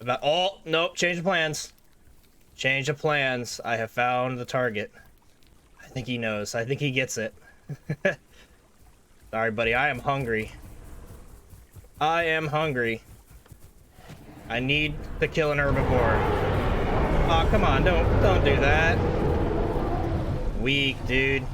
About oh nope, change of plans. Change of plans. I have found the target. I think he knows. I think he gets it. Sorry, buddy. I am hungry. I am hungry. I need to kill an herbivore. Oh, come on. Don't do that. Weak, dude.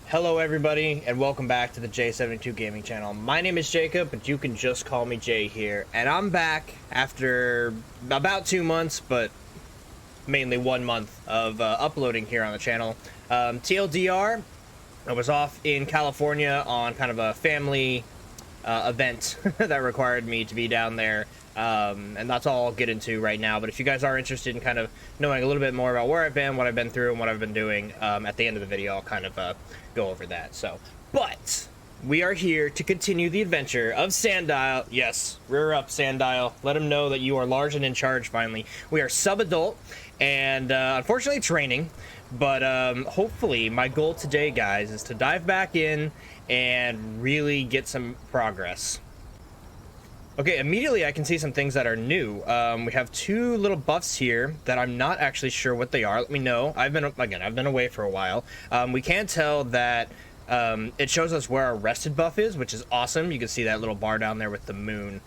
Hello everybody, and welcome back to the J72 Gaming channel. My name is Jacob, but you can just call me Jay here. And I'm back after about 2 months, but mainly 1 month of uploading here on the channel. TLDR, I was off in California on kind of a family event that required me to be down there. And that's all I'll get into right now. But if you guys are interested in kind of knowing a little bit more about where I've been, what I've been through, and what I've been doing, at the end of the video, I'll kind of go over that. So, but we are here to continue the adventure of Sandile. Yes, rear up, Sandile. Let him know that you are large and in charge. Finally, we are sub-adult, and unfortunately, training. But hopefully, my goal today, guys, is to dive back in and really get some progress. Okay, immediately I can see some things that are new. We have 2 little buffs here that I'm not actually sure what they are. Let me know. I've been away for a while. We can tell that it shows us where our rested buff is, which is awesome. You can see that little bar down there with the moon.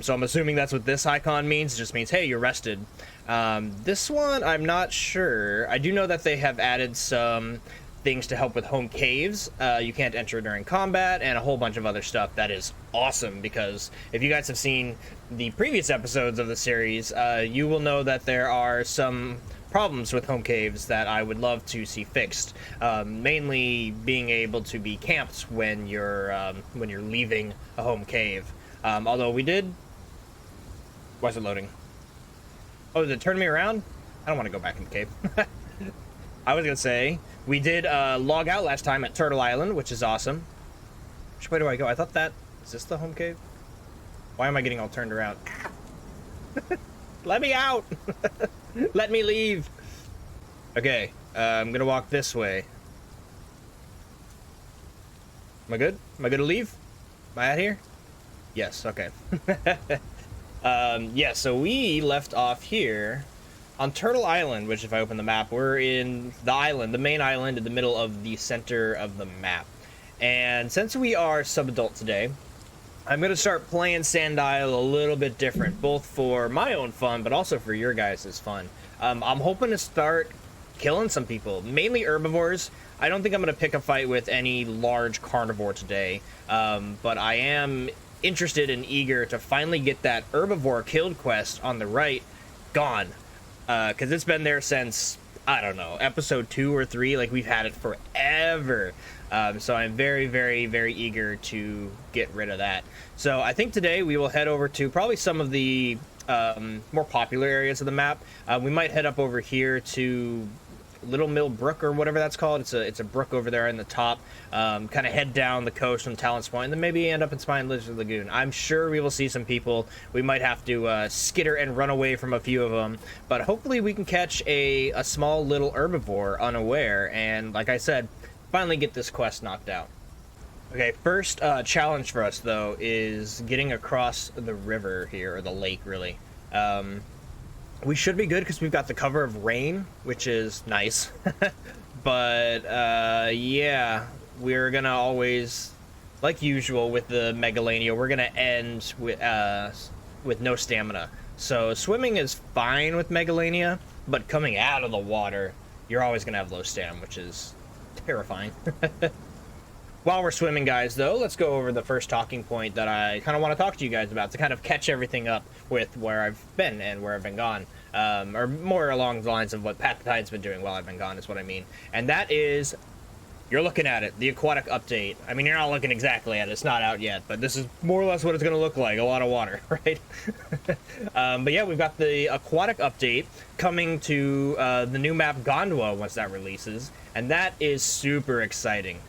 So I'm assuming that's what this icon means. It just means, hey, you're rested. This one, I'm not sure. I do know that they have added some things to help with home caves. You can't enter during combat, and a whole bunch of other stuff. That is awesome, because if you guys have seen the previous episodes of the series, you will know that there are some problems with home caves that I would love to see fixed. Mainly being able to be camped when you're leaving a home cave. Although we did. Why is it loading? Oh, did it turn me around? I don't want to go back in the cave. I was gonna say, we did log out last time at Turtle Island, which is awesome. Which way do I go? I thought that... Is this the home cave? Why am I getting all turned around? Let me out! Let me leave! Okay, I'm gonna walk this way. Am I good? Am I good to leave? Am I out here? Yes, okay. Yeah, so we left off here on Turtle Island, which if I open the map, we're in the island, the main island in the middle of the center of the map. And since we are sub-adult today, I'm going to start playing Sandile a little bit different, both for my own fun, but also for your guys' fun. I'm hoping to start killing some people, mainly herbivores. I don't think I'm going to pick a fight with any large carnivore today, but I am interested and eager to finally get that herbivore killed quest on the right gone. Because it's been there since, I don't know, episode 2 or 3. Like, we've had it forever. So I'm very, very, very eager to get rid of that. So I think today we will head over to probably some of the more popular areas of the map. We might head up over here to Little Mill Brook, or whatever that's called. It's a brook over there in the top. Kind of head down the coast from Talon's Point, and then maybe end up in Spine Lizard Lagoon. I'm sure we will see some people. We might have to skitter and run away from a few of them, but hopefully we can catch a small little herbivore unaware, and like I said, finally get this quest knocked out. Okay, first challenge for us, though, is getting across the river here, or the lake, really. We should be good because we've got the cover of rain, which is nice. But, yeah, we're going to always, like usual with the Megalania, we're going to end with no stamina. So swimming is fine with Megalania, but coming out of the water, you're always going to have low stam, which is terrifying. While we're swimming, guys, though, let's go over the first talking point that I kind of want to talk to you guys about to kind of catch everything up with where I've been and where I've been gone. Or more along the lines of what Pat the Tide's been doing while I've been gone is what I mean. And that is, you're looking at it, the aquatic update. I mean, you're not looking exactly at it. It's not out yet, but this is more or less what it's going to look like. A lot of water, right? But yeah, we've got the aquatic update coming to the new map Gondwa once that releases. And that is super exciting.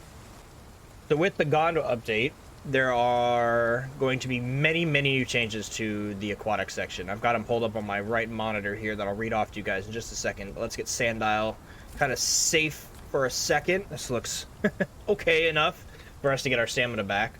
So with the Gondwa update, there are going to be many, many new changes to the aquatic section. I've got them pulled up on my right monitor here that I'll read off to you guys in just a second. But let's get Sandile kind of safe for a second. This looks okay enough for us to get our stamina back.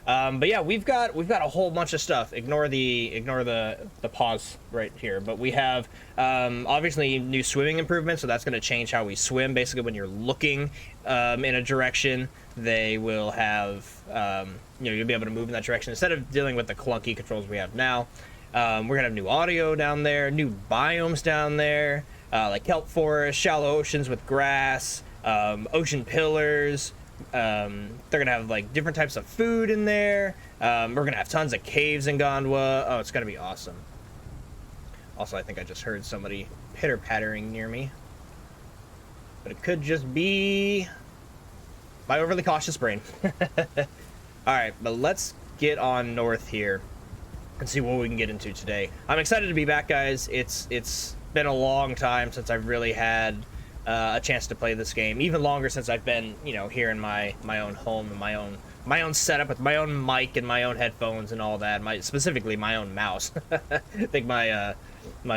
But yeah, we've got a whole bunch of stuff. Ignore the pause right here. But we have obviously new swimming improvements, so that's going to change how we swim. Basically, when you're looking in a direction, they will have you'll be able to move in that direction instead of dealing with the clunky controls we have now. We're gonna have new audio down there, new biomes down there, like kelp forest, shallow oceans with grass, ocean pillars. They're gonna have like different types of food in there. We're gonna have tons of caves in Gondwa. Oh, it's gonna be awesome. Also, I think I just heard somebody pitter-pattering near me, but it could just be my overly cautious brain. All right, but let's get on north here and see what we can get into today. I'm excited to be back, guys. It's been a long time since I've really had a chance to play this game. Even longer since I've been, here in my own home and my own setup with my own mic and my own headphones and all that. Specifically my own mouse. I think my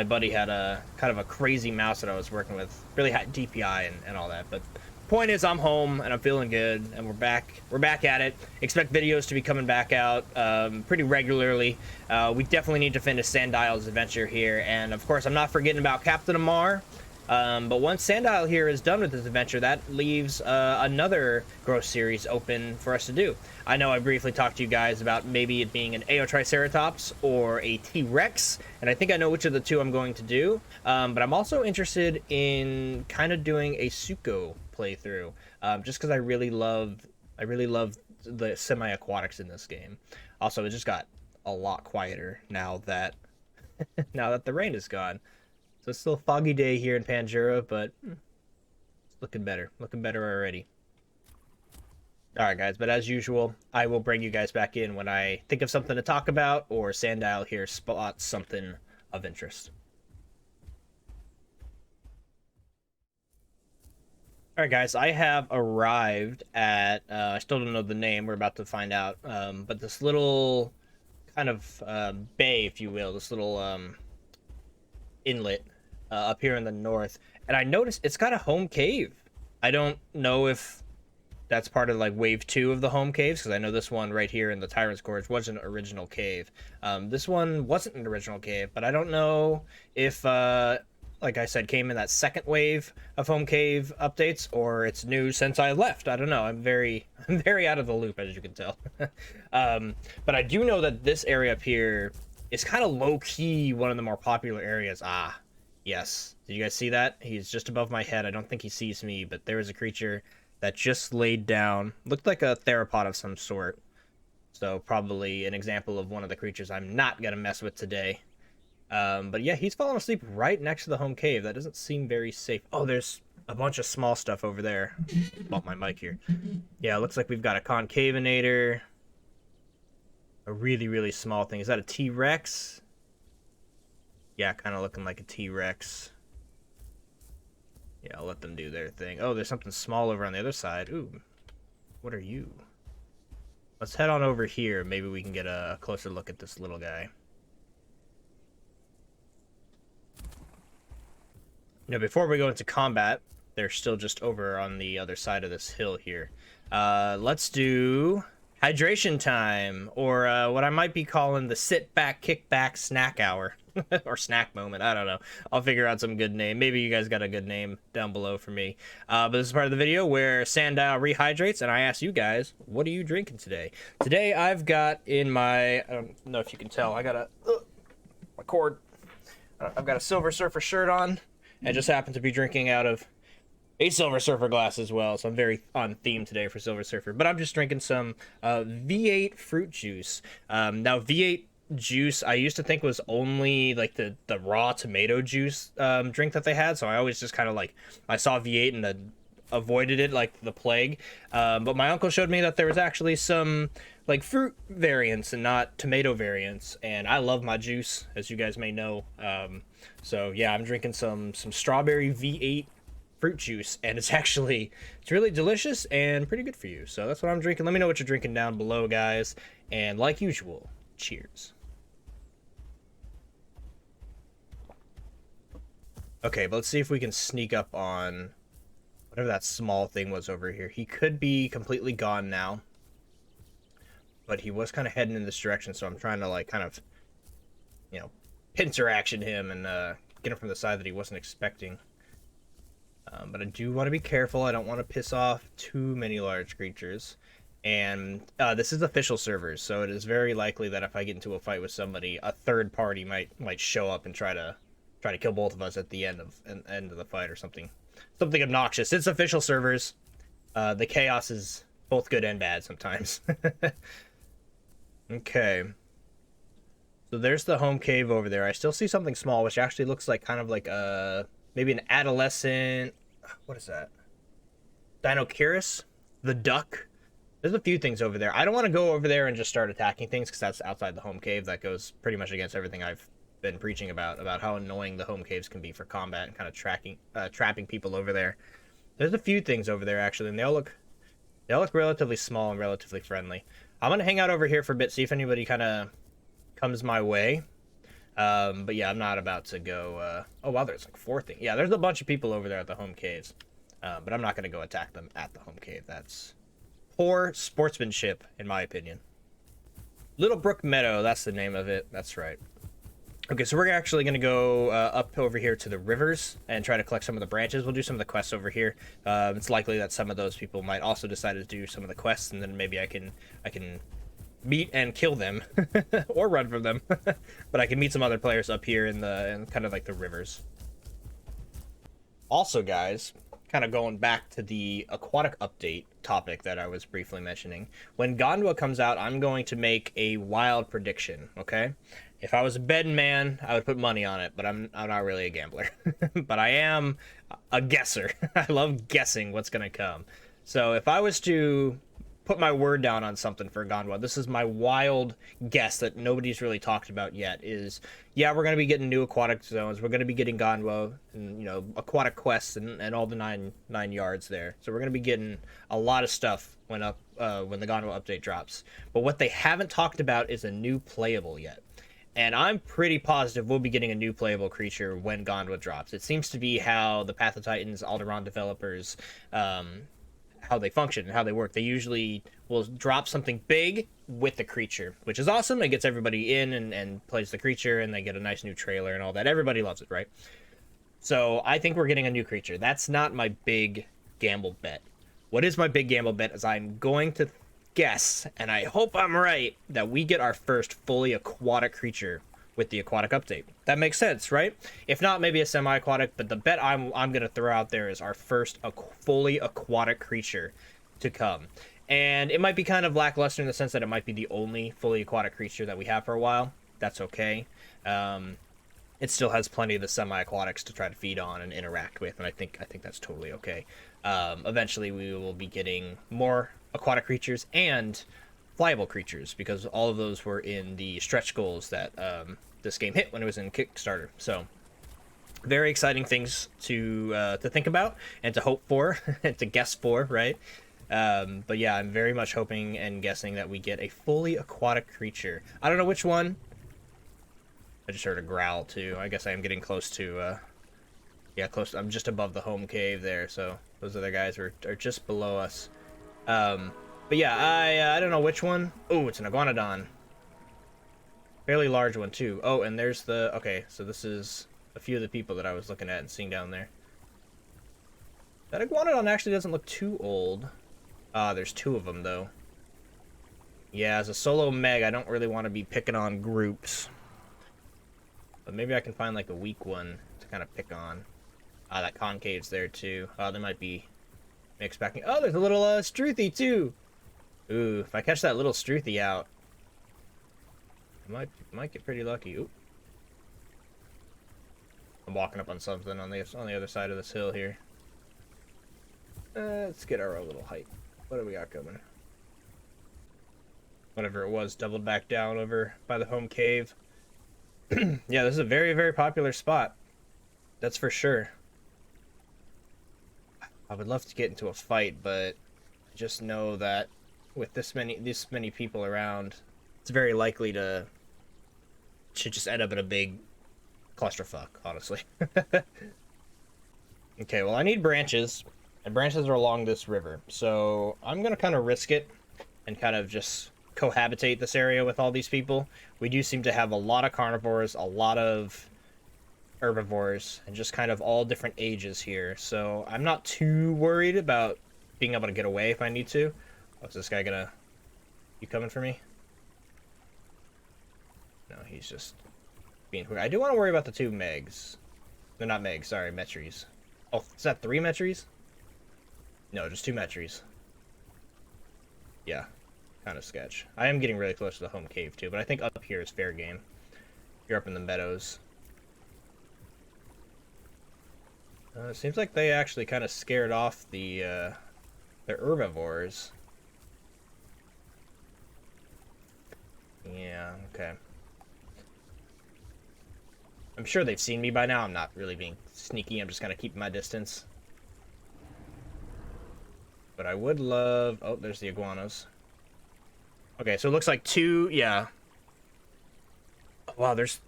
buddy had a kind of a crazy mouse that I was working with, really high DPI and all that. But point is, I'm home and I'm feeling good, and we're back at it. Expect videos to be coming back out pretty regularly. We definitely need to finish Sandile's adventure here, and of course I'm not forgetting about Captain Amar. But once Sandile here is done with this adventure, that leaves another growth series open for us to do. I know I briefly talked to you guys about maybe it being an Aeotriceratops or a T-Rex, and I think I know which of the two I'm going to do. But I'm also interested in kind of doing a Suko playthrough, just because I really love the semi-aquatics in this game. Also, it just got a lot quieter now that the rain is gone. So it's still a foggy day here in Pandura, but it's looking better already. Alright guys, but as usual, I will bring you guys back in when I think of something to talk about, or Sandile here spots something of interest. Alright guys, I have arrived at, I still don't know the name, we're about to find out, but this little kind of bay, if you will, this little inlet up here in the north, and I noticed it's got a home cave. I don't know if that's part of like wave 2 of the home caves, because I know this one right here in the Tyrant's Gorge was an original cave. This one wasn't an original cave, but I don't know if like I said, came in that second wave of home cave updates, or it's new since I left. I don't know. I'm very out of the loop, as you can tell. But I do know that this area up here is kind of low-key one of the more popular areas. Ah, yes. Did you guys see that? He's just above my head. I don't think he sees me, but there is a creature that just laid down. Looked like a theropod of some sort. So probably an example of one of the creatures I'm not going to mess with today. But yeah, he's falling asleep right next to the home cave. That doesn't seem very safe. Oh, there's a bunch of small stuff over there. Bump my mic here. Yeah, it looks like we've got a concavinator. A really, really small thing. Is that a T-Rex? Yeah, kind of looking like a T-Rex. Yeah, I'll let them do their thing. Oh, there's something small over on the other side. Ooh, what are you? Let's head on over here. Maybe we can get a closer look at this little guy. Now, before we go into combat, they're still just over on the other side of this hill here. Let's do hydration time, or what I might be calling the sit back, kick back snack hour. Or snack moment, I don't know. I'll figure out some good name. Maybe you guys got a good name down below for me. But this is part of the video where Sandile rehydrates, and I ask you guys, what are you drinking today? Today I've got in my, I don't know if you can tell, I got a, my cord. I've got a Silver Surfer shirt on. I just happen to be drinking out of a Silver Surfer glass as well, so I'm very on theme today for Silver Surfer. But I'm just drinking some V8 fruit juice. Now, V8 juice I used to think was only like the raw tomato juice drink that they had, so I always just kind of like, I saw V8 and avoided it like the plague. But my uncle showed me that there was actually some like fruit variants and not tomato variants, and I love my juice, as you guys may know. So yeah, I'm drinking some strawberry V8 fruit juice, and it's really delicious and pretty good for you. So that's what I'm drinking. Let me know what you're drinking down below, guys, and like usual, cheers. Okay, but let's see if we can sneak up on Whatever that small thing was over here. He could be completely gone now. But he was kind of heading in this direction, so I'm trying to, like, kind of, you know, pincer action him and get him from the side that he wasn't expecting. But I do want to be careful. I don't want to piss off too many large creatures. And this is official servers, so it is very likely that if I get into a fight with somebody, a third party might show up and try to kill both of us at the end of the fight or something obnoxious. It's official servers. The chaos is both good and bad sometimes. Okay. So there's the home cave over there. I still see something small, which actually looks like kind of like maybe an adolescent. What is that? Dinocaris, the duck. There's a few things over there. I don't want to go over there and just start attacking things because that's outside the home cave. That goes pretty much against everything I've been preaching about how annoying the home caves can be for combat and kind of trapping people over there. There's a few things over there actually, and they all look relatively small and relatively friendly. I'm gonna hang out over here for a bit, see if anybody kind of comes my way. But yeah, I'm not about to go. Oh wow, there's like 4 things. Yeah, there's a bunch of people over there at the home caves, but I'm not gonna go attack them at the home cave. That's poor sportsmanship, in my opinion. Little Brook Meadow, that's the name of it. That's right. Okay, so we're actually going to go up over here to the rivers and try to collect some of the branches. We'll do some of the quests over here. It's likely that some of those people might also decide to do some of the quests, and then maybe I can meet and kill them or run from them. But I can meet some other players up here in kind of like the rivers. Also, guys, kind of going back to the aquatic update topic that I was briefly mentioning. When Gondwa comes out, I'm going to make a wild prediction, okay? If I was a betting man, I would put money on it, but I'm not really a gambler. But I am a guesser. I love guessing what's going to come. So if I was to put my word down on something for Gondwa, this is my wild guess that nobody's really talked about yet, is, yeah, we're going to be getting new aquatic zones. We're going to be getting Gondwa and, you know, aquatic quests and all the nine yards there. So we're going to be getting a lot of stuff when the Gondwa update drops. But what they haven't talked about is a new playable yet. And I'm pretty positive we'll be getting a new playable creature when Gondwa drops. It seems to be how the Path of Titans Alderaan developers, how they function and how they work. They usually will drop something big with the creature, which is awesome. It gets everybody in and plays the creature, and they get a nice new trailer and all that. Everybody loves it, right? So I think we're getting a new creature. That's not my big gamble bet. What is my big gamble bet is I'm going to guess, and I hope I'm right, that we get our first fully aquatic creature with the aquatic update. That makes sense, right? If not, maybe a semi-aquatic, but the bet I'm gonna throw out there is our first fully aquatic creature to come. And it might be kind of lackluster in the sense that it might be the only fully aquatic creature that we have for a while. That's okay. It still has plenty of the semi-aquatics to try to feed on and interact with, and I think that's totally okay. Eventually we will be getting more aquatic creatures and flyable creatures, because all of those were in the stretch goals that this game hit when it was in Kickstarter. So very exciting things to think about and to hope for and to guess for, right? But yeah, I'm very much hoping and guessing that we get a fully aquatic creature. I don't know which one. I just heard a growl too. I guess I am getting close to yeah, close. I'm just above the home cave there, so those other guys are just below us. But yeah, I don't know which one. Oh, it's an iguanodon. Fairly large one too. Oh, and there's the... Okay, so this is a few of the people that I was looking at and seeing down there. That iguanodon actually doesn't look too old. There's 2 of them though. Yeah, as a solo meg, I don't really want to be picking on groups. But maybe I can find like a weak one to kind of pick on. That concave's there too. There might be mixed backing. Oh, there's a little Struthy too. Ooh, if I catch that little Struthy out, I might get pretty lucky. Ooh. I'm walking up on something on the other side of this hill here. Let's get our little height. What do we got coming? Whatever it was, doubled back down over by the home cave. Yeah, this is a very, very popular spot. That's for sure. I would love to get into a fight, but I just know that with this many people around, it's very likely to just end up in a big clusterfuck, honestly. Okay, well, I need branches, and branches are along this river. So I'm gonna kind of risk it and kind of just cohabitate this area with all these people. We do seem to have a lot of carnivores, a lot of herbivores, and just kind of all different ages here. So I'm not too worried about being able to get away if I need to. Oh, is this guy gonna... You coming for me? No, he's just being quick. I do want to worry about the two Megs. They're not Megs, sorry, Metries. Oh, is that 3 Metries? No, just 2 Metries. Yeah, kind of sketch. I am getting really close to the home cave too, but I think up here is fair game. You're up in the meadows. It seems like they actually kind of scared off the herbivores. Yeah, okay. I'm sure they've seen me by now. I'm not really being sneaky. I'm just kind of keeping my distance. But I would love... Oh, there's the iguanas. Okay, so it looks like 2... Yeah. Wow, there's... Is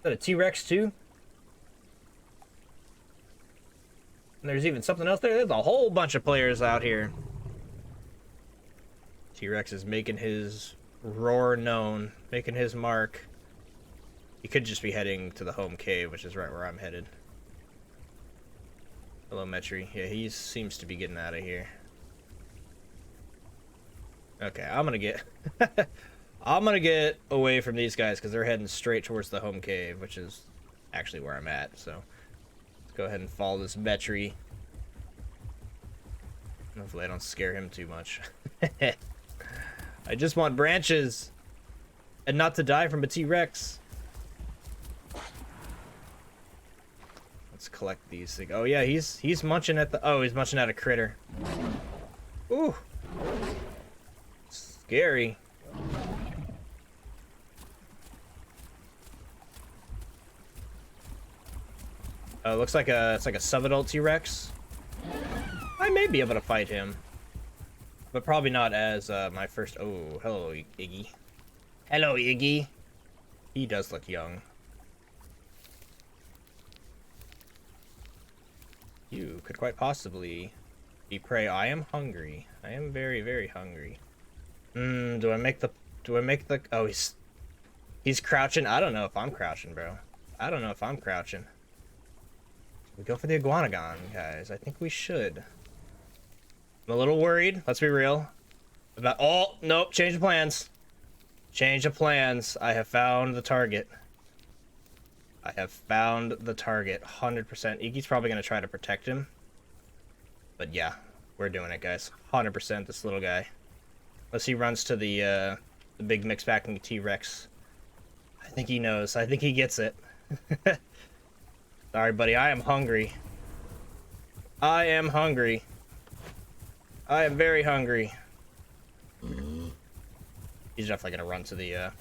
that a T-Rex too? And there's even something else there. There's a whole bunch of players out here. T-Rex is making his roar known. Making his mark. He could just be heading to the home cave, which is right where I'm headed. Hello, Metri. Yeah, he seems to be getting out of here. Okay, I'm gonna get... I'm gonna get away from these guys because they're heading straight towards the home cave, which is actually where I'm at, so... Let's go ahead and follow this Metri. Hopefully I don't scare him too much. I just want branches! And not to die from a T-Rex. Let's collect these things. Oh yeah, he's munching at the... Oh, he's munching at a critter. Ooh! Scary. Oh, it looks like it's like a subadult T-Rex. I may be able to fight him, but probably not as my first. Oh, hello, Iggy. Hello, Iggy. He does look young. You could quite possibly be prey. I am hungry. I am very, very hungry. Do I make the... Oh, he's crouching. I don't know if I'm crouching, bro. I don't know if I'm crouching. We go for the iguanagon, guys. I think we should. I'm a little worried. Let's be real. About... Oh, nope. Change of plans. Change of plans. I have found the target. I have found the target. 100%. Iggy's probably going to try to protect him. But yeah, we're doing it, guys. 100% this little guy. Unless he runs to the big mixed-packing T-Rex. I think he knows. I think he gets it. Sorry, buddy. I am hungry. I am hungry. I am very hungry. He's definitely gonna run to the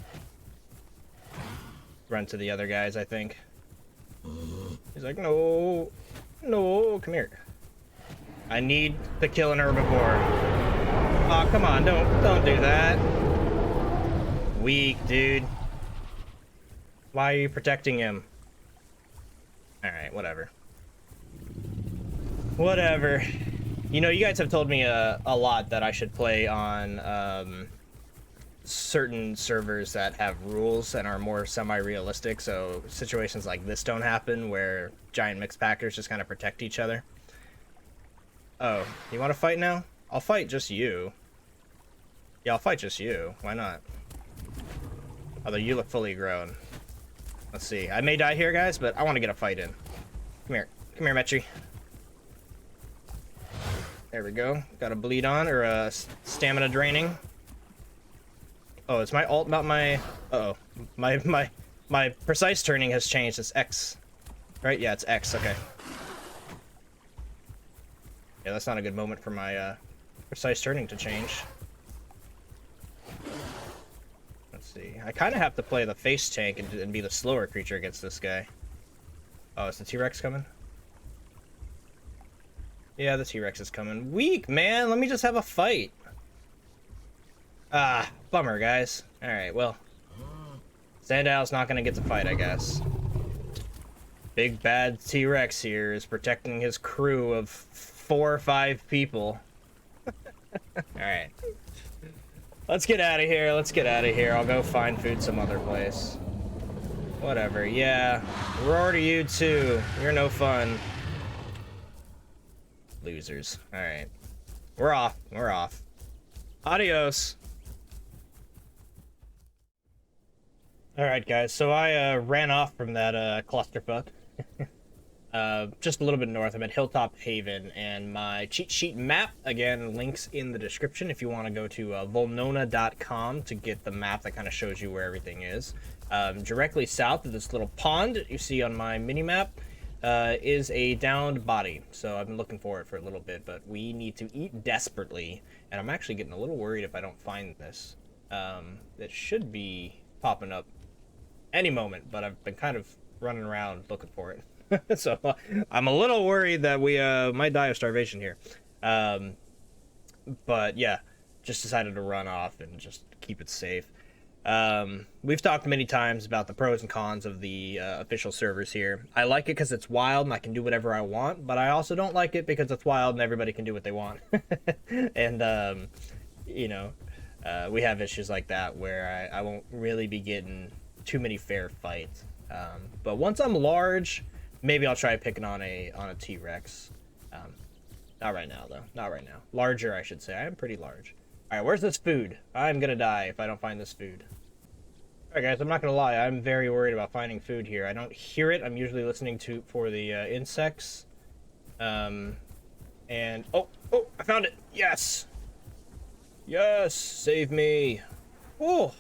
other guys, I think. He's like, no, no, come here. I need to kill an herbivore. Oh, come on, don't do that. Weak, dude. Why are you protecting him? Alright, whatever. Whatever. You know, you guys have told me a lot that I should play on certain servers that have rules and are more semi-realistic, so situations like this don't happen where giant mixed packers just kind of protect each other. Oh, you want to fight now? I'll fight just you. Yeah, I'll fight just you. Why not? Although you look fully grown. Let's see. I may die here, guys, but I want to get a fight in. Come here. Come here, Metri. There we go. Got a bleed on, or stamina draining. Oh, it's my alt, not my... Uh-oh. My precise turning has changed. It's X. Right? Yeah, it's X. Okay. Yeah, that's not a good moment for my precise turning to change. Let's see. I kind of have to play the face tank and be the slower creature against this guy. Oh, is the T-Rex coming? Yeah, the T-Rex is coming. Weak, man! Let me just have a fight. Ah, bummer, guys. Alright, well. Sandile's not gonna get the fight, I guess. Big bad T-Rex here is protecting his crew of 4 or 5 people. Alright. Let's get out of here. Let's get out of here. I'll go find food some other place. Whatever. Yeah. Roar to you too. You're no fun. Losers. Alright. We're off. We're off. Adios. Alright, guys. So I ran off from that clusterfuck. Just a little bit north. I'm at Hilltop Haven, and my cheat sheet map, again, links in the description if you want to go to volnona.com to get the map that kind of shows you where everything is. Directly south of this little pond that you see on my mini-map is a downed body, so I've been looking for it for a little bit, but we need to eat desperately, and I'm actually getting a little worried if I don't find this. It should be popping up any moment, but I've been kind of running around looking for it. So I'm a little worried that we might die of starvation here. But yeah, just decided to run off and just keep it safe. We've talked many times about the pros and cons of the official servers here. I like it because it's wild and I can do whatever I want, but I also don't like it because it's wild and everybody can do what they want. And you know, we have issues like that where I won't really be getting too many fair fights. But once I'm large, maybe I'll try picking on a T-Rex. Not right now, though. Not right now. Larger, I should say. I am pretty large. Alright, where's this food? I'm gonna die if I don't find this food. Alright, guys, I'm not gonna lie. I'm very worried about finding food here. I don't hear it. I'm usually listening for the insects. And... Oh! I found it! Yes! Yes! Save me! Oh!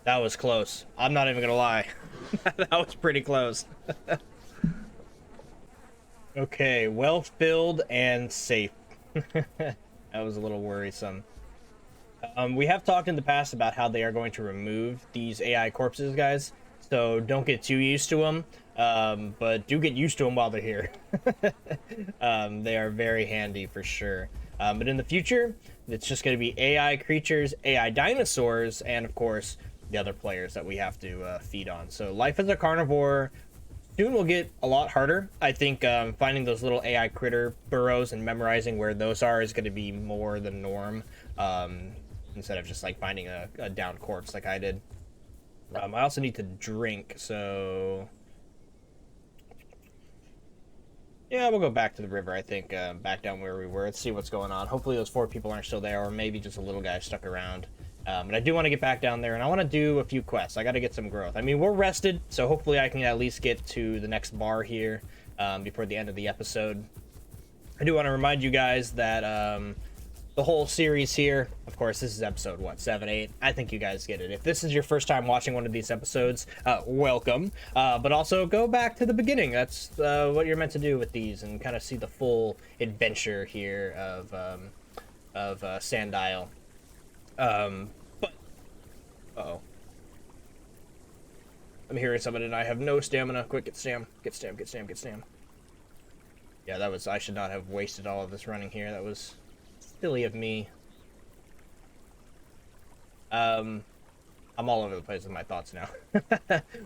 That was close. I'm not even gonna lie. That was pretty close. Okay, well filled and safe. That was a little worrisome. We have talked in the past about how they are going to remove these AI corpses, guys. So don't get too used to them, but do get used to them while they're here. They are very handy for sure. But in the future, it's just going to be AI creatures, AI dinosaurs, and of course, the other players that we have to feed on. So life as a carnivore soon will get a lot harder. I think finding those little AI critter burrows and memorizing where those are is going to be more the norm, instead of just like finding a downed corpse like I did. I also need to drink, so yeah, we'll go back to the river. I think back down where we were. Let's see what's going on. Hopefully those 4 people aren't still there, or maybe just a little guy stuck around. But I do want to get back down there, and I want to do a few quests. I got to get some growth. I mean, we're rested, so hopefully I can at least get to the next bar here before the end of the episode. I do want to remind you guys that the whole series here, of course, this is episode, what, 7, 8? I think you guys get it. If this is your first time watching one of these episodes, welcome. But also go back to the beginning. That's what you're meant to do with these, and kind of see the full adventure here of Sandile. But uh-oh, I'm hearing somebody and I have no stamina. Quick, get stam. Yeah, that was, I should not have wasted all of this running here. That was silly of me. I'm all over the place with my thoughts now.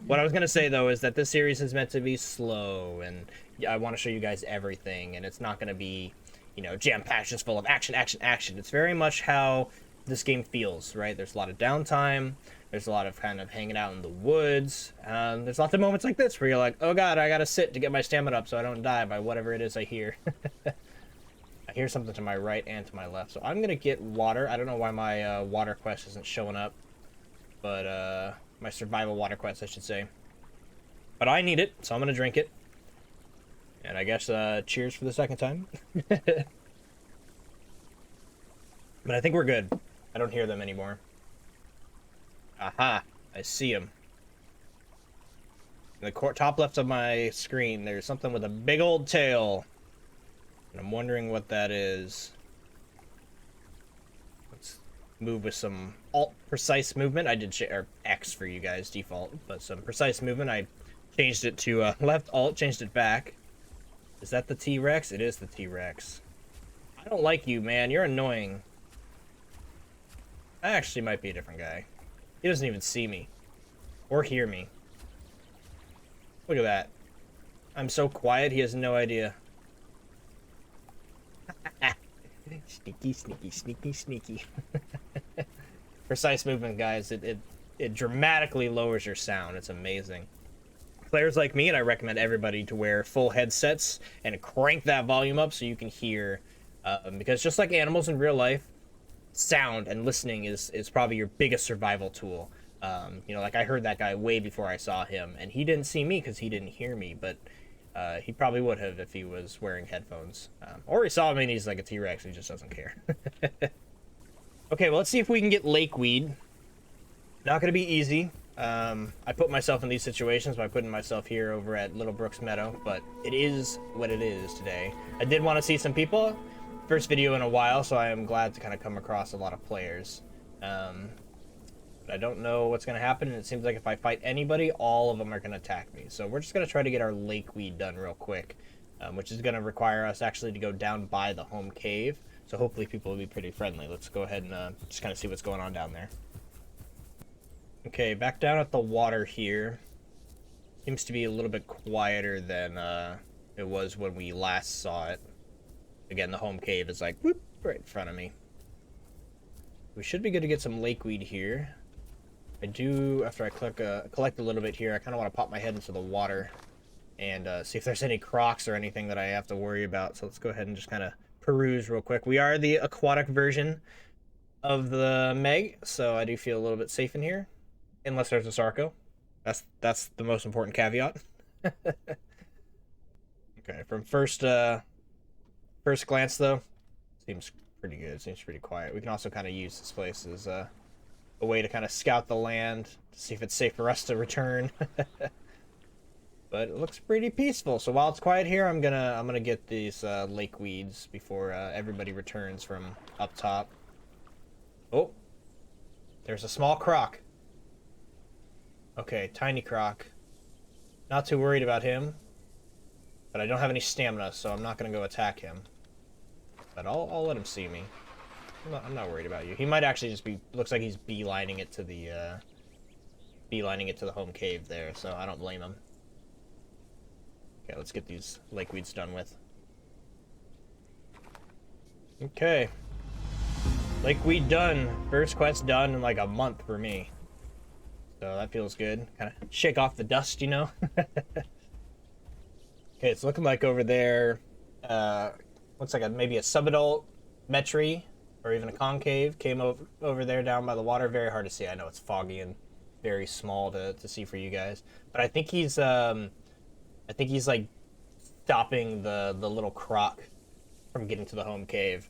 What I was gonna say though is that this series is meant to be slow, and I want to show you guys everything, and it's not gonna be, you know, jam-packed, just full of action. It's very much how this game feels, right? There's a lot of downtime, there's a lot of kind of hanging out in the woods, there's lots of moments like this where you're like, oh god, I gotta sit to get my stamina up so I don't die by whatever it is I hear. I hear something to my right and to my left, so I'm gonna get water. I don't know why my water quest isn't showing up, but my survival water quest, I should say. But I need it, so I'm gonna drink it. And I guess cheers for the second time. But I think we're good. I don't hear them anymore. Aha! I see them. In the top left of my screen, there's something with a big old tail. And I'm wondering what that is. Let's move with some precise movement. I did or X for you guys, default. But some precise movement. I changed it to left alt, changed it back. Is that the T-Rex? It is the T-Rex. I don't like you, man. You're annoying. That actually might be a different guy. He doesn't even see me. Or hear me. Look at that. I'm so quiet, he has no idea. Sneaky, sneaky, sneaky, sneaky. Precise movement, guys. It dramatically lowers your sound. It's amazing. Players like me, and I recommend everybody to wear full headsets and crank that volume up so you can hear. Because just like animals in real life, sound and listening is probably your biggest survival tool. You know, like I heard that guy way before I saw him, and he didn't see me because he didn't hear me, but he probably would have if he was wearing headphones. Or he saw me and he's like a T-Rex, he just doesn't care. Okay, well, let's see if we can get lakeweed. Not going to be easy. I put myself in these situations by putting myself here over at Little Brooks Meadow, but it is what it is today. I did want to see some people. First video in a while, so I am glad to kind of come across a lot of players. But I don't know what's going to happen, and it seems like if I fight anybody, all of them are going to attack me. So we're just going to try to get our lakeweed done real quick, which is going to require us actually to go down by the home cave. So hopefully people will be pretty friendly. Let's go ahead and just kind of see what's going on down there. Okay, back down at the water here. Seems to be a little bit quieter than it was when we last saw it. Again, the home cave is like, whoop, right in front of me. We should be good to get some lakeweed here. I do, after I collect a little bit here, I kind of want to pop my head into the water and see if there's any crocs or anything that I have to worry about. So let's go ahead and just kind of peruse real quick. We are the aquatic version of the Meg, so I do feel a little bit safe in here. Unless there's a Sarco. That's the most important caveat. Okay, from first glance though, seems pretty good. Seems pretty quiet. We can also kind of use this place as a way to kind of scout the land to see if it's safe for us to return. But it looks pretty peaceful. So while it's quiet here, I'm gonna get these lakeweeds before everybody returns from up top. Oh, there's a small croc. Okay, tiny croc. Not too worried about him. But I don't have any stamina, so I'm not going to go attack him. But I'll let him see me. I'm not worried about you. He might actually just be... Looks like he's beelining it to the home cave there, so I don't blame him. Okay, let's get these lakeweeds done with. Okay. Lakeweed done. First quest done in like a month for me. So that feels good. Kind of shake off the dust, you know? Okay, it's looking like over there, looks like maybe a subadult Metri, or even a concave, came over there down by the water. Very hard to see. I know it's foggy and very small to see for you guys. But I think he's like stopping the little croc from getting to the home cave.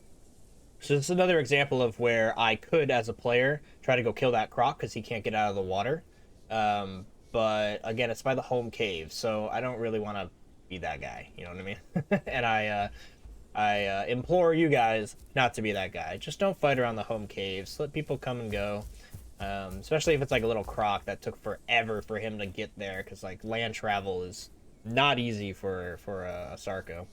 So this is another example of where I could, as a player, try to go kill that croc because he can't get out of the water. But again, it's by the home cave, so I don't really want to be that guy. You know what I mean? And I implore you guys not to be that guy. Just don't fight around the home caves. Let people come and go. Especially if it's like a little croc that took forever for him to get there, because like land travel is not easy for a Sarco.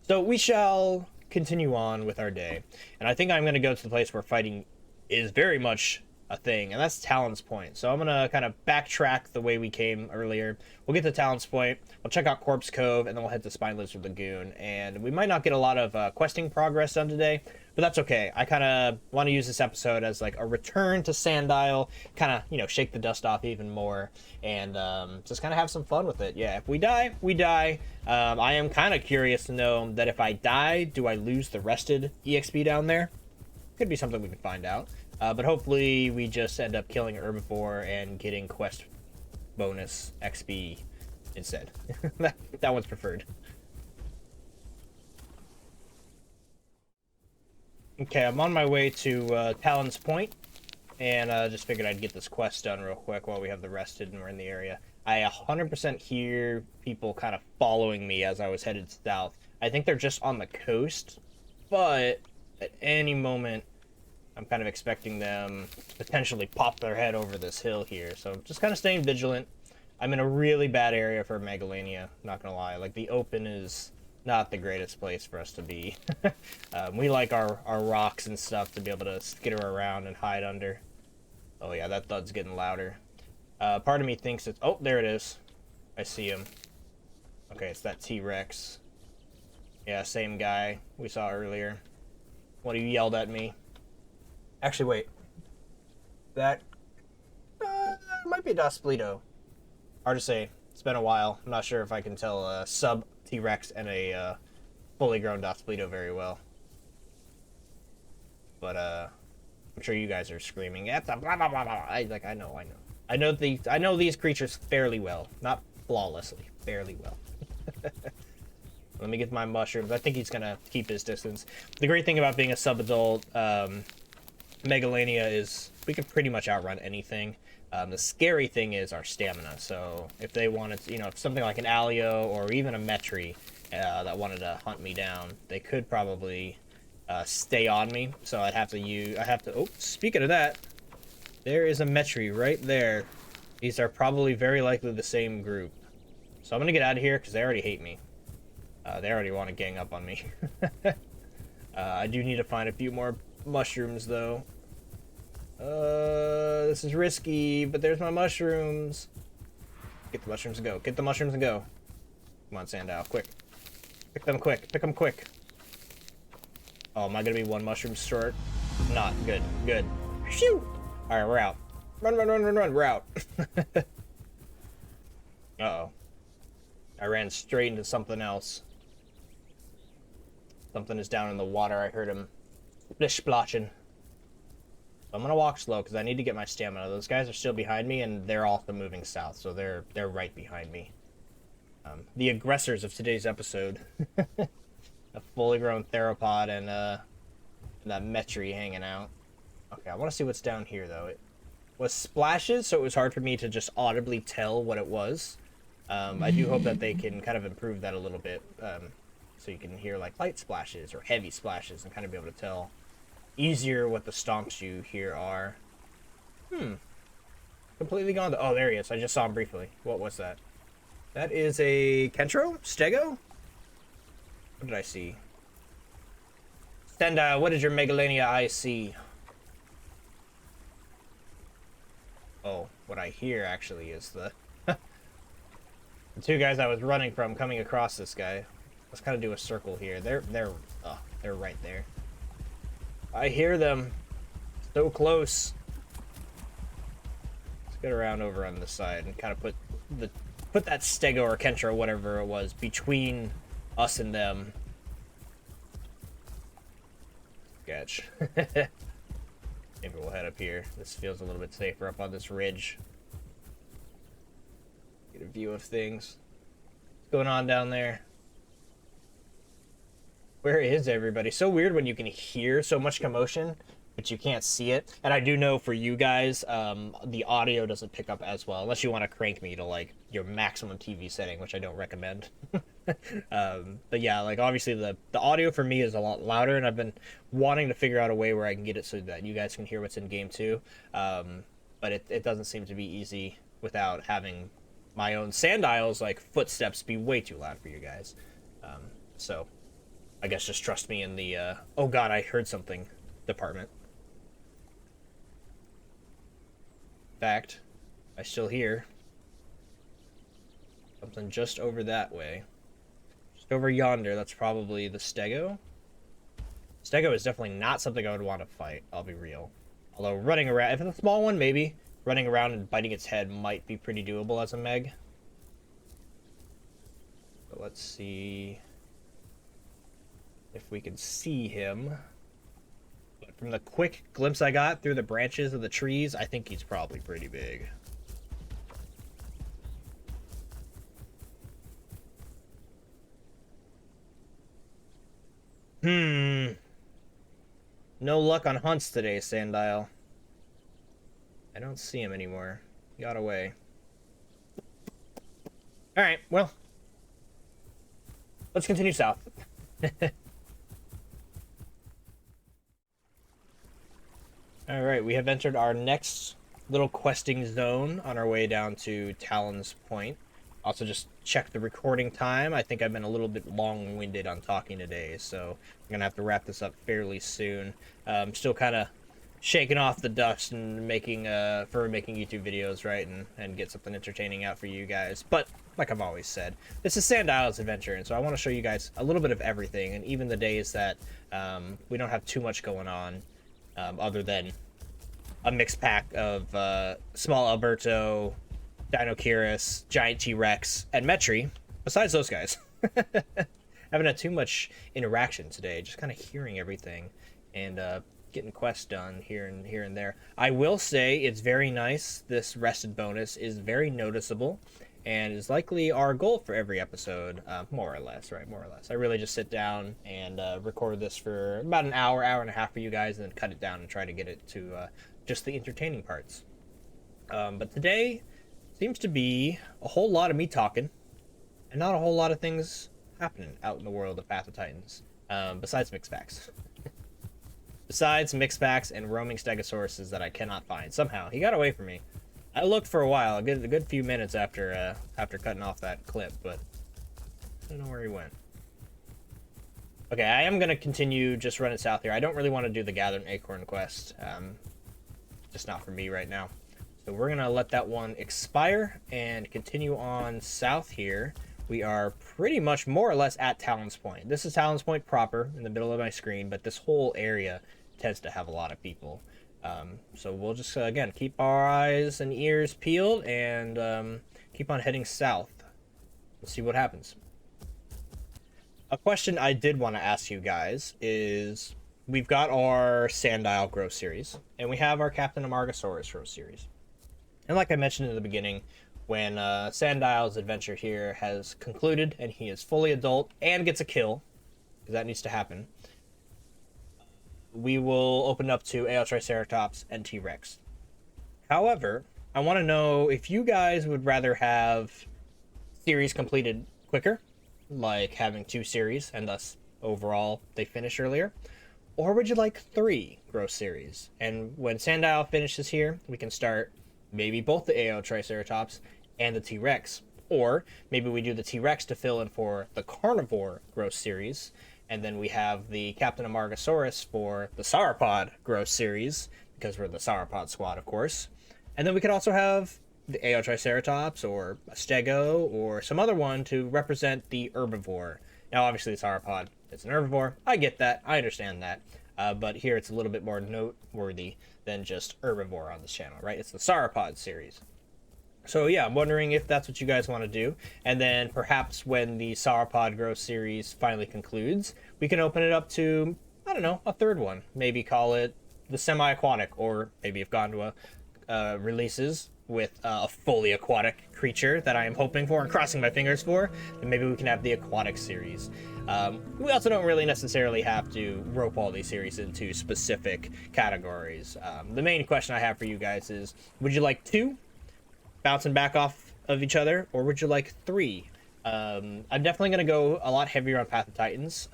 So we shall continue on with our day, and I think I'm going to go to the place where fighting is very much a thing, and that's Talon's Point. So I'm going to kind of backtrack the way we came earlier. We'll get to Talon's Point, we'll check out Corpse Cove, and then we'll head to Spine Lizard Lagoon. And we might not get a lot of questing progress done today, but that's okay. I kind of want to use this episode as like a return to Sandile, kind of, you know, shake the dust off even more, and just kind of have some fun with it. Yeah, if we die, we die. I am kind of curious to know that if I die, do I lose the rested EXP down there? Could be something we can find out. But hopefully we just end up killing Herbivore and getting quest bonus XP instead. that one's preferred. Okay, I'm on my way to Talon's Point, and just figured I'd get this quest done real quick while we have the rested and we're in the area. I 100% hear people kind of following me as I was headed south. I think they're just on the coast, but at any moment I'm kind of expecting them to potentially pop their head over this hill here. So just kind of staying vigilant. I'm in a really bad area for Megalania, not gonna lie. Like, the open is not the greatest place for us to be. We like our rocks and stuff to be able to skitter around and hide under. Oh yeah, that thud's getting louder. Part of me thinks it's... Oh, there it is. I see him. Okay, it's that T-Rex. Yeah, same guy we saw earlier. When he yelled at me. Actually, wait. That might be a Dasplito. Hard to say. It's been a while. I'm not sure if I can tell a sub T-Rex and a fully grown Dasplito very well. But I'm sure you guys are screaming at the blah blah blah blah. I know. I know these creatures fairly well, not flawlessly, fairly well. Let me get my mushrooms. I think he's gonna keep his distance. The great thing about being a sub-adult Megalania is we can pretty much outrun anything. The scary thing is our stamina. So if they wanted, if something like an Alio or even a Metri that wanted to hunt me down, they could probably stay on me. So I'd have to. Oh, speaking of that, there is a Metri right there. These are probably very likely the same group. So I'm gonna get out of here because they already hate me. They already want to gang up on me. I do need to find a few more mushrooms, though. This is risky, but there's my mushrooms. Get the mushrooms and go. Get the mushrooms and go. Come on, Sandile, quick. Pick them quick. Pick them quick. Oh, am I going to be one mushroom short? Not. Good. Good. Phew! Alright, we're out. Run, run, run, run, run. We're out. Uh-oh. I ran straight into something else. Something is down in the water. I heard him splish splotching. So I'm gonna walk slow because I need to get my stamina. Those guys are still behind me, and they're also moving south, so they're right behind me. The aggressors of today's episode: a fully grown theropod and that Metri hanging out. Okay, I want to see what's down here though. It was splashes, so it was hard for me to just audibly tell what it was. I do hope that they can kind of improve that a little bit. So you can hear like light splashes or heavy splashes and kind of be able to tell easier what the stomps you hear are. Completely gone. Oh, there he is. I just saw him briefly. What was that? That is a Kentro? Stego? What did I see? Sandile, what did your Megalania eye see? Oh, what I hear actually is the the two guys I was running from coming across this guy. Let's kind of do a circle here. They're right there. I hear them. So close. Let's get around over on this side and kind of put that Stego or Kentra or whatever it was between us and them. Sketch. Maybe we'll head up here. This feels a little bit safer up on this ridge. Get a view of things. What's going on down there? Where is everybody? So weird when you can hear so much commotion, but you can't see it. And I do know for you guys, the audio doesn't pick up as well, unless you want to crank me to like your maximum TV setting, which I don't recommend. But yeah, like obviously the audio for me is a lot louder, and I've been wanting to figure out a way where I can get it so that you guys can hear what's in game too. But it doesn't seem to be easy without having my own Sandile's like footsteps be way too loud for you guys. So I guess just trust me in the oh god, I heard something department. In fact, I still hear something just over that way. Just over yonder, that's probably the Stego. Stego is definitely not something I would want to fight, I'll be real. Although running around, if it's a small one, maybe. Running around and biting its head might be pretty doable as a Meg. But let's see if we can see him. But from the quick glimpse I got through the branches of the trees, I think he's probably pretty big. No luck on hunts today, Sandile. I don't see him anymore. He got away. Alright, well. Let's continue south. Alright, we have entered our next little questing zone on our way down to Talon's Point. Also, just check the recording time. I think I've been a little bit long-winded on talking today, so I'm gonna have to wrap this up fairly soon. Still kind of shaking off the dust and making YouTube videos, right, and get something entertaining out for you guys. But like I've always said, this is Sandile's adventure, and so I want to show you guys a little bit of everything, and even the days that we don't have too much going on, other than a mixed pack of small Alberto, Dino Kyrus, Giant T-Rex, and Metri. Besides those guys, haven't had too much interaction today. Just kind of hearing everything and getting quests done here and there. I will say it's very nice. This rested bonus is very noticeable, and is likely our goal for every episode, more or less, right? More or less. I really just sit down and record this for about an hour, hour and a half for you guys, and then cut it down and try to get it to just the entertaining parts. But today seems to be a whole lot of me talking, and not a whole lot of things happening out in the world of Path of Titans, besides mixed packs. Besides mixed packs and roaming stegosauruses that I cannot find. Somehow, he got away from me. I looked for a while, a good few minutes after cutting off that clip, but I don't know where he went. Okay, I am going to continue just running south here. I don't really want to do the Gather an Acorn quest. Just not for me right now. So we're going to let that one expire and continue on south here. We are pretty much more or less at Talon's Point. This is Talon's Point proper in the middle of my screen, but this whole area tends to have a lot of people. So we'll just, again, keep our eyes and ears peeled and keep on heading south. We'll see what happens. A question I did want to ask you guys is, we've got our Sandile growth series, and we have our Captain Amargasaurus growth series. And like I mentioned in the beginning, when Sandile's adventure here has concluded and he is fully adult and gets a kill, because that needs to happen, we will open up to AO Triceratops and T-Rex. However, I want to know if you guys would rather have series completed quicker, like having 2 series and thus overall they finish earlier, or would you like 3 growth series? And when Sandile finishes here, we can start maybe both the AO Triceratops and the T-Rex. Or maybe we do the T-Rex to fill in for the Carnivore growth series, and then we have the Captain Amargasaurus for the Sauropod growth series, because we're the Sauropod squad, of course. And then we could also have the AO Triceratops or a Stego or some other one to represent the herbivore. Now, obviously, the Sauropod, it's an herbivore. I get that. I understand that. But here it's a little bit more noteworthy than just herbivore on this channel, right? It's the Sauropod series. So yeah, I'm wondering if that's what you guys want to do. And then perhaps when the Sauropod growth series finally concludes, we can open it up to, I don't know, a third one. Maybe call it the semi-aquatic, or maybe if Gondwa releases with a fully aquatic creature that I am hoping for and crossing my fingers for, then maybe we can have the aquatic series. We also don't really necessarily have to rope all these series into specific categories. The main question I have for you guys is, would you like 2 bouncing back off of each other, or would you like 3? I'm definitely going to go a lot heavier on Path of Titans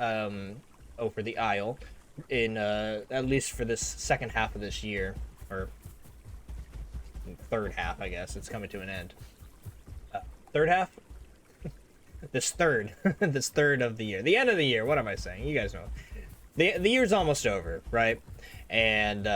over the Isle, in at least for this second half of this year, or third half, I guess. It's coming to an end. Third half? This third of the year, the end of the year. What am I saying? You guys know, the year's almost over, right? And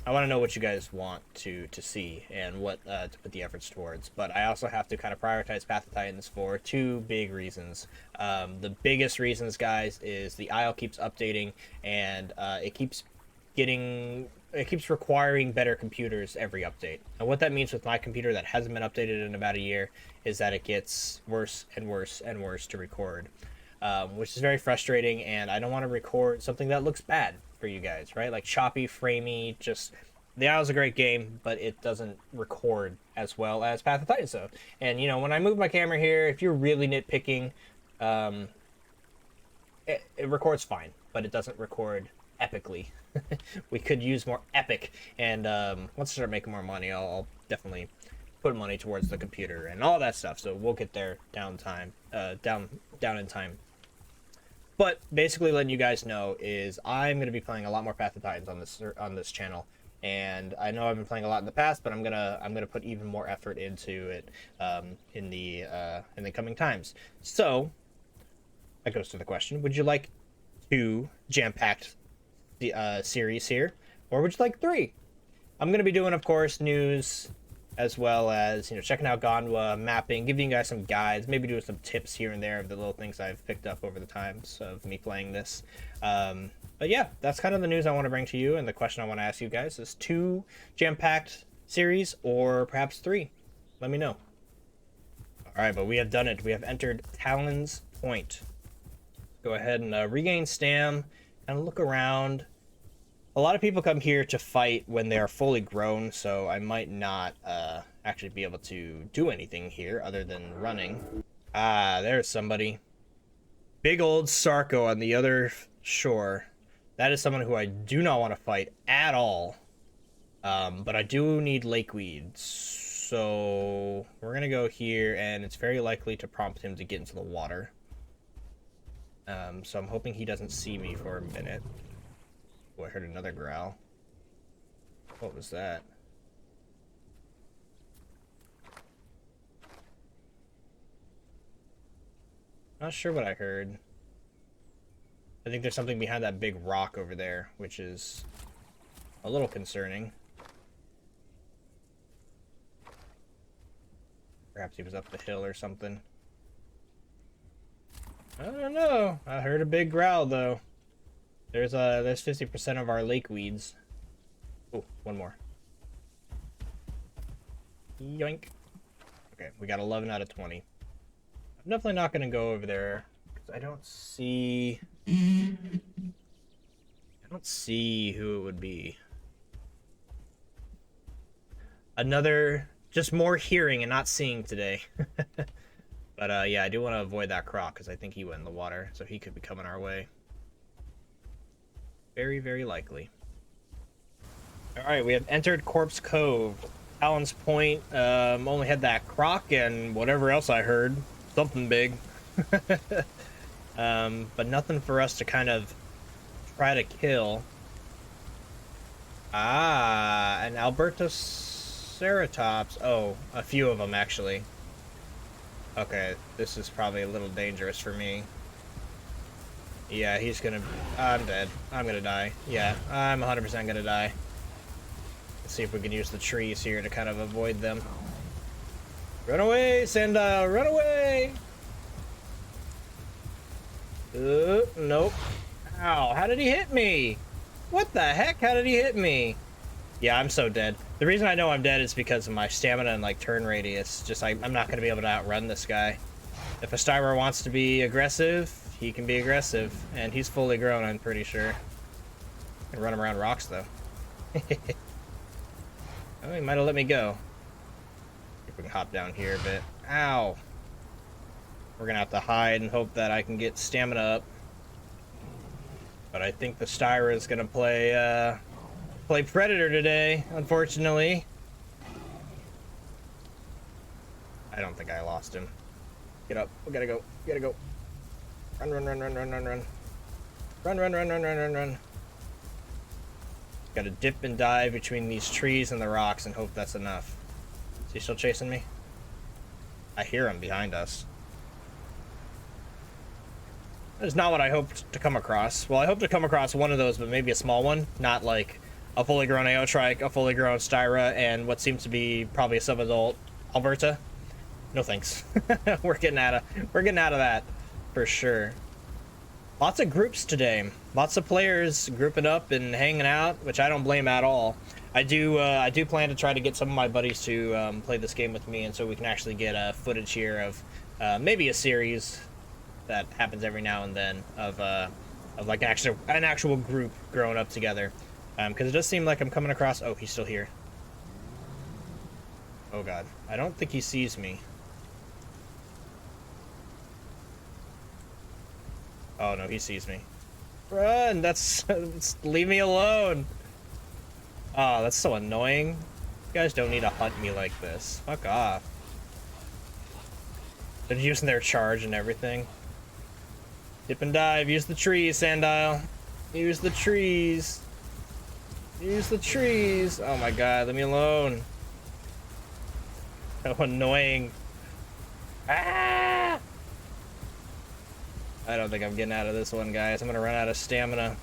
I want to know what you guys want to see and what to put the efforts towards. But I also have to kind of prioritize Path of Titans for 2 big reasons. The biggest reasons, guys, is the Isle keeps updating, and it keeps requiring better computers every update. And what that means with my computer that hasn't been updated in about a year is that it gets worse and worse and worse to record, which is very frustrating, and I don't want to record something that looks bad for you guys, right? Like choppy, framey, just... The Isle's a great game, but it doesn't record as well as Path of Titans does. And, you know, when I move my camera here, if you're really nitpicking, it records fine, but it doesn't record epically. We could use more epic, and once I start making more money, I'll definitely put money towards the computer and all that stuff. So we'll get there down in time. But basically, letting you guys know is I'm going to be playing a lot more Path of Titans on this channel, and I know I've been playing a lot in the past, but I'm gonna put even more effort into it in the coming times. So that goes to the question: would you like 2 jam-packed series here, or would you like 3? I'm going to be doing, of course, news as well as, checking out Gondwa, mapping, giving you guys some guides, maybe doing some tips here and there of the little things I've picked up over the times of me playing this. But yeah, that's kind of the news I want to bring to you, and the question I want to ask you guys is 2 jam-packed series or perhaps 3? Let me know. All right, but we have done it. We have entered Talon's Point. Go ahead and regain stam and look around. A lot of people come here to fight when they are fully grown, so I might not actually be able to do anything here other than running. Ah, there's somebody. Big old Sarko on the other shore. That is someone who I do not want to fight at all. But I do need lakeweed, so we're gonna go here, and it's very likely to prompt him to get into the water. So I'm hoping he doesn't see me for a minute. Oh, I heard another growl. What was that? Not sure what I heard. I think there's something behind that big rock over there, which is a little concerning. Perhaps he was up the hill or something. I don't know. I heard a big growl though. There's 50% of our lake weeds. Oh, one more. Yoink. Okay, we got 11 out of 20. I'm definitely not gonna go over there because I don't see who it would be. Another, just more hearing and not seeing today. But yeah, I do want to avoid that croc because I think he went in the water, so he could be coming our way. Very, very likely. Alright, we have entered Corpse Cove. Talon's Point only had that croc and whatever else I heard. Something big. But nothing for us to kind of try to kill. Ah, an Albertoceratops. Oh, a few of them actually. Okay, this is probably a little dangerous for me. Yeah, he's gonna... I'm dead. I'm gonna die. Yeah, I'm 100% gonna die. Let's see if we can use the trees here to kind of avoid them. Run away, Sandile! Run away! Nope. Ow, how did he hit me? What the heck? How did he hit me? Yeah, I'm so dead. The reason I know I'm dead is because of my stamina and, like, turn radius. Just, I'm not going to be able to outrun this guy. If a Styrer wants to be aggressive, he can be aggressive. And he's fully grown, I'm pretty sure. I can run him around rocks, though. Oh, he might have let me go. If we can hop down here a bit. Ow! We're going to have to hide and hope that I can get stamina up. But I think the Styra is going to play Predator today, unfortunately. I don't think I lost him. Get up. We gotta go. We gotta go. Run, run, run, run, run, run, run. Run, run, run, run, run, run, run. Gotta dip and dive between these trees and the rocks and hope that's enough. Is he still chasing me? I hear him behind us. That is not what I hoped to come across. Well, I hope to come across one of those, but maybe a small one. Not like a fully grown Aotrike, a fully grown Styra, and what seems to be probably a sub-adult Alberta. No thanks. We're getting out of that for sure. Lots of groups today. Lots of players grouping up and hanging out, which I don't blame at all. I do plan to try to get some of my buddies to play this game with me, and so we can actually get footage here of maybe a series that happens every now and then of like an actual group growing up together. Because it does seem like I'm coming across... Oh, he's still here. Oh, God. I don't think he sees me. Oh, no, he sees me. Run! That's... leave me alone! Oh, that's so annoying. You guys don't need to hunt me like this. Fuck off. They're using their charge and everything. Dip and dive. Use the trees, Sandile. Use the trees. Use the trees. Oh my god, leave me alone. So annoying. Ah! I don't think I'm getting out of this one, guys. I'm gonna run out of stamina.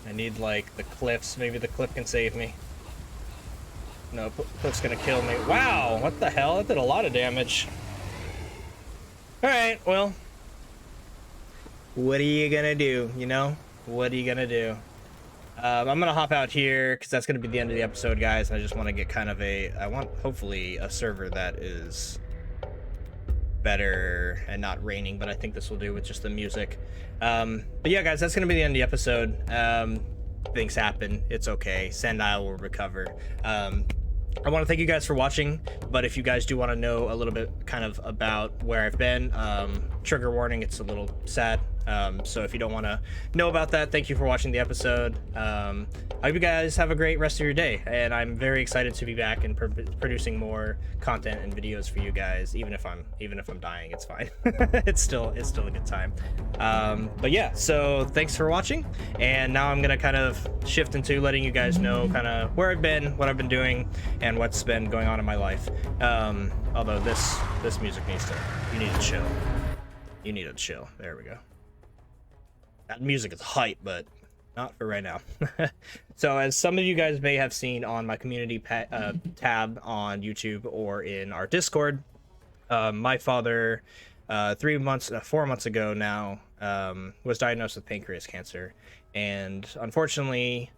I need, like, the cliffs. Maybe the cliff can save me. No, Hook's gonna kill me. Wow, what the hell? That did a lot of damage. Alright, well. What are you gonna do, you know? What are you gonna do? I'm gonna hop out here, because that's gonna be the end of the episode, guys. I just want to get kind of I want, hopefully, a server that is better and not raining, but I think this will do with just the music. But yeah, guys, that's gonna be the end of the episode. Things happen, it's okay. Sandile will recover. I want to thank you guys for watching, but if you guys do want to know a little bit kind of about where I've been, trigger warning, it's a little sad. So if you don't want to know about that, thank you for watching the episode. I hope you guys have a great rest of your day, and I'm very excited to be back and producing more content and videos for you guys. Even if I'm dying, it's fine. it's still a good time. But yeah, so thanks for watching, and now I'm gonna kind of shift into letting you guys know kind of where I've been, what I've been doing, and what's been going on in my life. Although this music you need to chill. You need to chill. There we go. That music is hype, but not for right now. So as some of you guys may have seen on my community tab on YouTube or in our Discord, my father 4 months ago now was diagnosed with pancreas cancer, and unfortunately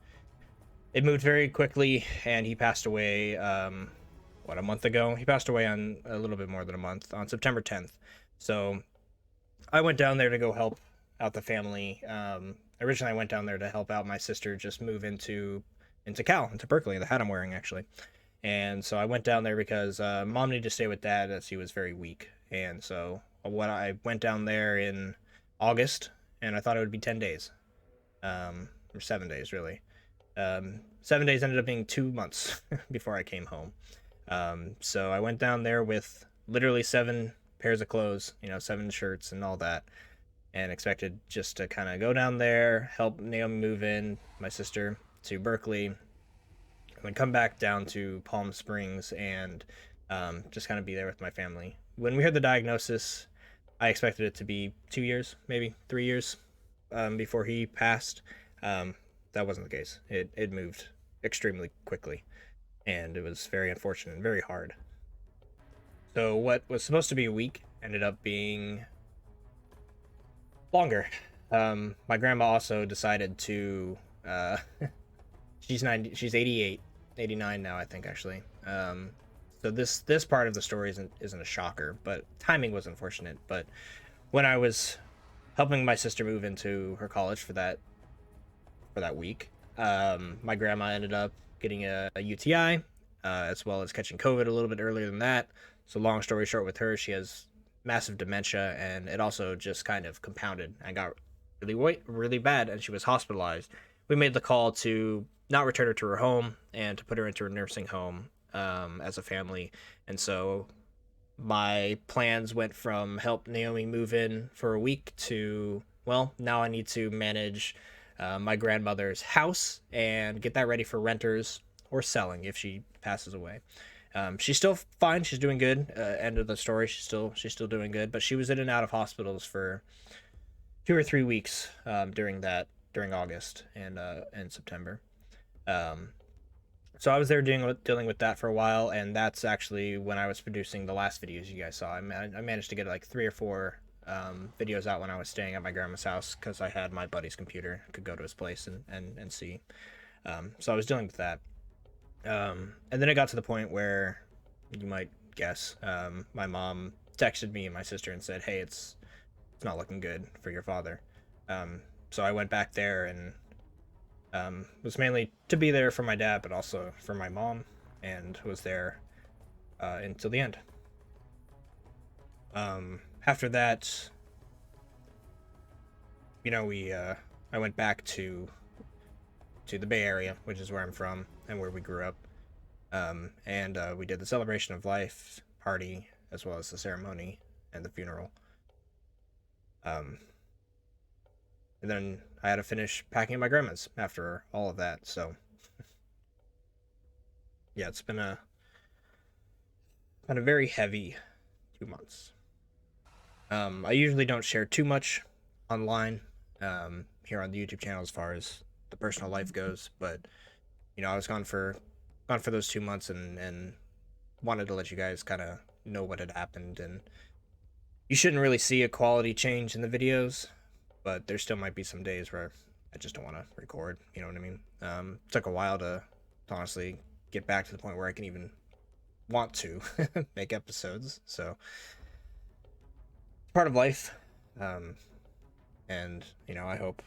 it moved very quickly, and he passed away a month ago. He passed away on a little bit more than a month, on September 10th. So I went down there to go help out the family. Originally I went down there to help out my sister just move into Berkeley, the hat I'm wearing actually. And so I went down there because mom needed to stay with dad as he was very weak. And so I went down there in August, and I thought it would be 10 days, or 7 days really. 7 days ended up being 2 months before I came home. So I went down there with literally 7 pairs of clothes, 7 shirts and all that, and expected just to kind of go down there, help Naomi move in, my sister, to Berkeley, and then come back down to Palm Springs and just kind of be there with my family. When we heard the diagnosis, I expected it to be 2 years, maybe 3 years before he passed. That wasn't the case. It moved extremely quickly, and it was very unfortunate and very hard. So what was supposed to be a week ended up being longer. My grandma also decided to she's 88, 89 now, I think, actually. So this part of the story isn't a shocker, but timing was unfortunate. But when I was helping my sister move into her college for that week, my grandma ended up getting a UTI, as well as catching COVID a little bit earlier than that. So long story short, with her, she has massive dementia, and it also just kind of compounded and got really bad, and she was hospitalized. We made the call to not return her to her home and to put her into a nursing home as a family. And so my plans went from help Naomi move in for a week to, well, now I need to manage my grandmother's house and get that ready for renters or selling if she passes away. She's still fine. She's doing good. End of the story. She's still doing good. But she was in and out of hospitals for 2 or 3 weeks during August and September. So I was there dealing with that for a while, and that's actually when I was producing the last videos you guys saw. I managed to get like 3 or 4 videos out when I was staying at my grandma's house, because I had my buddy's computer. I could go to his place and see. So I was dealing with that. And then it got to the point where, you might guess, my mom texted me and my sister and said, hey, it's not looking good for your father. So I went back there and was mainly to be there for my dad, but also for my mom, and was there until the end. After that, I went back to the Bay Area, which is where I'm from and where we grew up. And we did the celebration of life party, as well as the ceremony and the funeral. And then I had to finish packing at my grandma's after all of that. So yeah, it's been a very heavy 2 months. I usually don't share too much online here on the YouTube channel as far as the personal life goes, but I was gone for gone for those 2 months and wanted to let you guys kind of know what had happened. And you shouldn't really see a quality change in the videos, but there still might be some days where I just don't want to record. You know what I mean? It took a while to honestly get back to the point where I can even want to make episodes. So part of life. And you know, I hope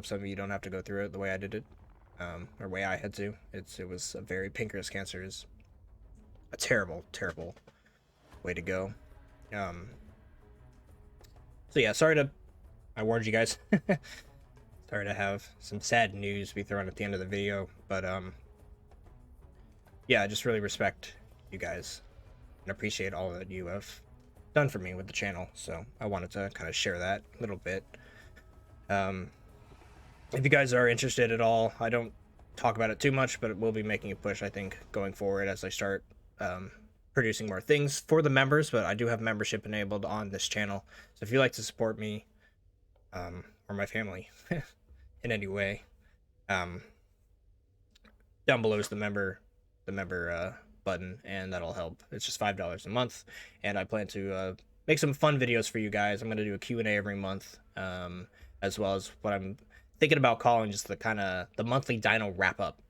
some of you don't have to go through it the way I did it, or way I had to. It was a very pancreas cancer is a terrible way to go. So yeah, I warned you guys. Sorry to have some sad news be thrown at the end of the video, but yeah, I just really respect you guys and appreciate all that you have done for me with the channel. So I wanted to kind of share that a little bit. If you guys are interested at all, I don't talk about it too much, but we'll be making a push, I think, going forward as I start producing more things for the members. But I do have membership enabled on this channel, so if you'd like to support me or my family in any way, down below is the member button, and that'll help. It's just $5 a month, and I plan to make some fun videos for you guys. I'm going to do a Q&A every month, as well as what I'm thinking about calling just the monthly Dino wrap up,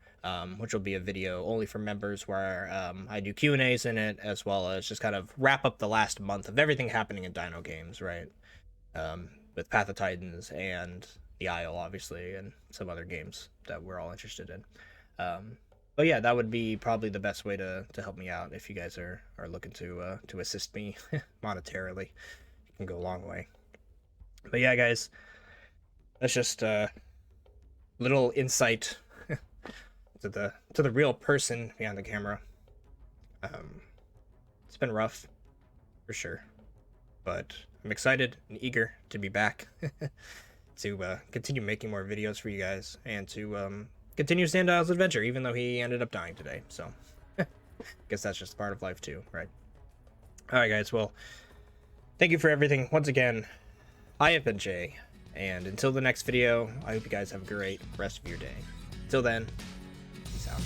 which will be a video only for members where I do Q&As in it, as well as just kind of wrap up the last month of everything happening in Dino games, right? With Path of Titans and the Isle, obviously, and some other games that we're all interested in. But yeah, that would be probably the best way to help me out if you guys are looking to assist me monetarily. It can go a long way. But yeah, guys, that's just a little insight to the real person behind the camera. It's been rough, for sure, but I'm excited and eager to be back to continue making more videos for you guys and to continue Sandile's adventure, even though he ended up dying today. So, guess that's just part of life too, right? All right, guys. Well, thank you for everything once again. I have been Jay, and until the next video, I hope you guys have a great rest of your day. Until then, peace out.